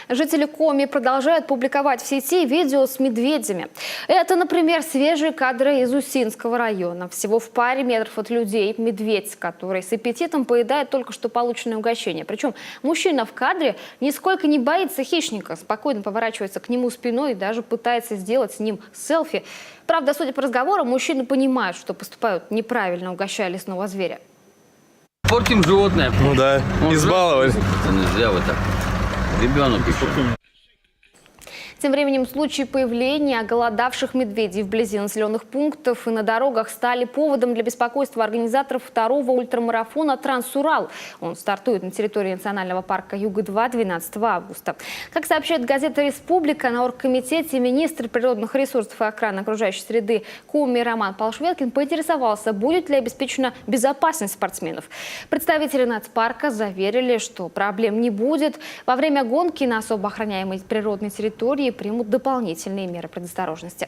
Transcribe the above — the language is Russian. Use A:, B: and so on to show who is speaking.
A: Жители Коми продолжают публиковать в сети видео с медведями. Это, например, свежие кадры из Усинского района. Всего в паре метров от людей медведь, который с аппетитом поедает только что полученное угощение. Причем мужчина в кадре нисколько не боится хищника, спокойно поворачивается к нему спиной и даже пытается сделать с ним селфи. Правда, судя по разговору, мужчины понимают, что поступают неправильно, угощая лесного зверя.
B: Портим животное.
C: Ну да, избаловали.
B: Это нельзя вот так. Ребенок еще.
A: Тем временем случаи появления оголодавших медведей вблизи населенных пунктов и на дорогах стали поводом для беспокойства организаторов второго ультрамарафона «Транс-Урал». Он стартует на территории национального парка Юга-2 12 августа. Как сообщает газета «Республика», на оргкомитете министр природных ресурсов и охраны окружающей среды Коми Роман Полшветкин поинтересовался, будет ли обеспечена безопасность спортсменов. Представители нацпарка заверили, что проблем не будет. Во время гонки на особо охраняемой природной территории примут дополнительные меры предосторожности.